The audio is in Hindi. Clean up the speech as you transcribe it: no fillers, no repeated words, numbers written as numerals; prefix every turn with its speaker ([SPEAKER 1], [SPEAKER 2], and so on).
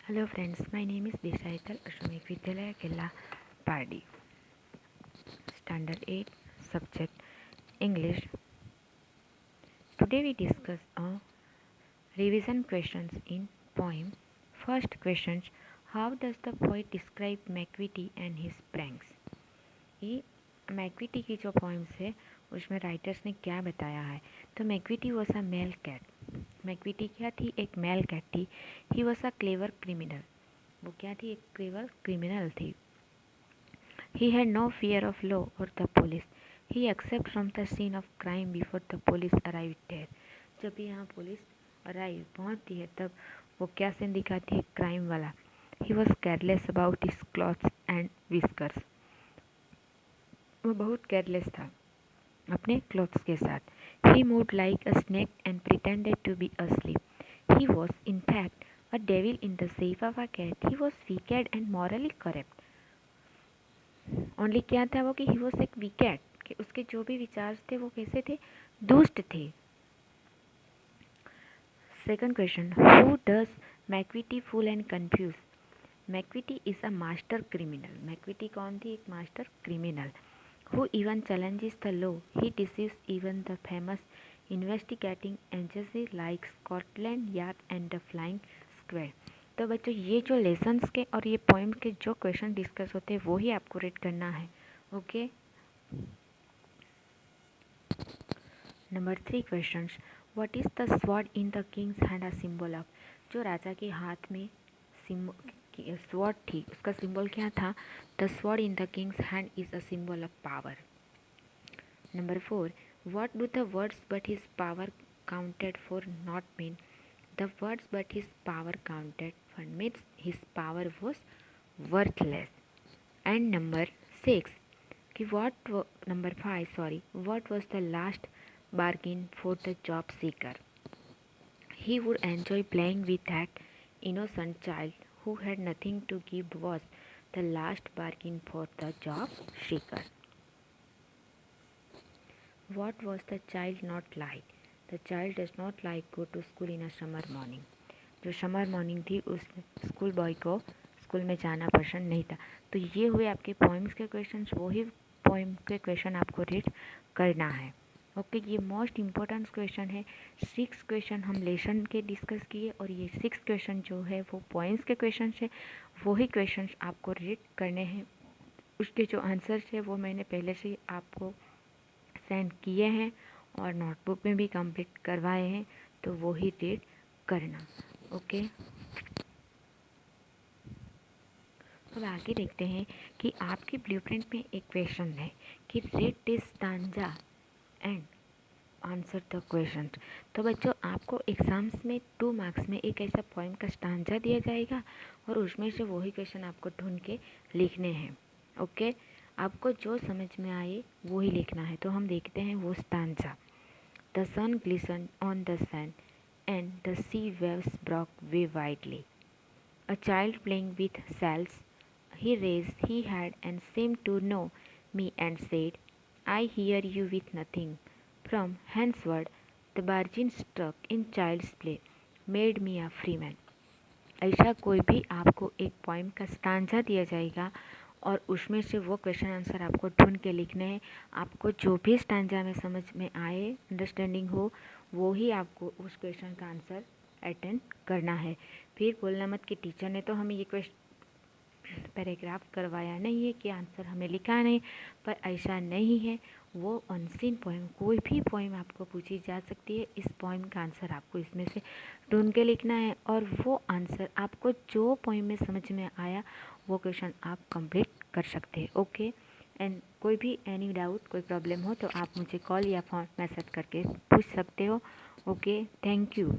[SPEAKER 1] Hello friends, my name is Desaital Ashramik Vidyalaya Killa Pardi. Standard 8, subject English. Today we discuss revision questions in poem. First questions, how does the poet describe McVitie and his pranks? ये मैकविटी की जो पोइम्स है उसमें राइटर्स ने क्या बताया है। तो Macavity was a male cat. Macavity क्या थी? एक मेल कैट थी। He was a clever criminal. वो क्या थी? एक क्लेवर क्रिमिनल थी। He had no fear of law or the police. He escaped from the scene of crime before the police arrived there. जब भी यहाँ पुलिस अराइव पहुँचती है तब वो क्या सीन दिखाती है? क्राइम वाला। He was careless about his clothes and whiskers. वो बहुत केयरलेस था अपने क्लोथ्स के साथ. He moved like a snake and pretended to be asleep. He was, in fact, a devil in the shape of a cat. He was wicked and morally corrupt. Only क्या था वो कि ही वॉज एक विकेट, कि उसके जो भी विचार थे वो कैसे थे? दुष्ट थे. Second question, who does Macavity fool and confuse? Macavity is a master criminal. Macavity कौन थी? एक master criminal. Who even challenges the law. He deceives even the famous investigating agency like Scotland Yard and the flying squad. तो बच्चों ये जो लेसन्स के और ये पोइम के जो क्वेश्चन डिस्कस होते हैं वो ही आपको रीड करना है. Okay. Number 3 question, what is the sword in the Kings hand a symbol of? जो राजा के हाथ में स्वॉर्ड थी उसका सिंबल क्या था? The sword in the Kings hand is a symbol of power. Number 4, what do the words but his power counted for not mean? The words but his power counted for means his power was worthless. And number 6 कि number 5 sorry, what was the last bargain for the job seeker? He would enjoy playing with that innocent child who had nothing to give was the last bargain for the job seeker. What was the child not like? The child does not like go to school in a summer morning. जो समर मॉर्निंग थी उस स्कूल बॉय को स्कूल में जाना पसंद नहीं था. तो ये हुए आपके पोइम्स के क्वेश्चन. वही पोइम के क्वेश्चन आपको रीड करना है. ओके. ये मोस्ट इम्पोर्टेंट क्वेश्चन है. 6 क्वेश्चन हम लेसन के डिस्कस किए और ये 6 क्वेश्चन जो है वो पोइम्स के क्वेश्चन है. वही क्वेश्चन आपको रीड करने हैं. उसके जो आंसर्स है वो मैंने पहले से ही आपको सेंड किए हैं और नोटबुक में भी कंप्लीट करवाए हैं. तो वही रीड करना. ओके. अब आगे देखते हैं कि आपकी ब्लूप्रिंट में एक क्वेश्चन है कि read this stanza and answer the question. तो बच्चों आपको एग्ज़ाम्स में 2 मार्क्स में एक ऐसा पोइम का स्टांजा दिया जाएगा और उसमें से वही क्वेश्चन आपको ढूंढ के लिखने हैं. ओके. आपको जो समझ में आए वही लिखना है. तो हम देखते हैं वो stanza. The sun glisten on the sand and the sea waves broke way widely. A child playing with shells, he raised his head and seemed to know me and said, I hear you with nothing. From henceforth, the bargain struck in child's play made me a free man. ऐसा कोई भी आपको एक पोइम का स्टांजा दिया जाएगा और उसमें से वो क्वेश्चन आंसर आपको ढूंढ के लिखने हैं. आपको जो भी स्टांजा में समझ में आए, अंडरस्टैंडिंग हो, वो ही आपको उस क्वेश्चन का आंसर अटेंड करना है. फिर बोलना मत कि टीचर ने तो हमें ये क्वेश्चन पैराग्राफ करवाया नहीं है कि आंसर हमें लिखा नहीं. पर ऐसा नहीं है. वो अनसीन पोइम, कोई भी पोइम आपको पूछी जा सकती है. इस पोइम का आंसर आपको इसमें से ढूंढ के लिखना है और वो आंसर आपको जो पोइम में समझ में आया वो क्वेश्चन आप कंप्लीट कर सकते हैं. ओके. एंड कोई भी एनी डाउट, कोई प्रॉब्लम हो तो आप मुझे कॉल या फोन मैसेज करके पूछ सकते हो. ओके. Thank you.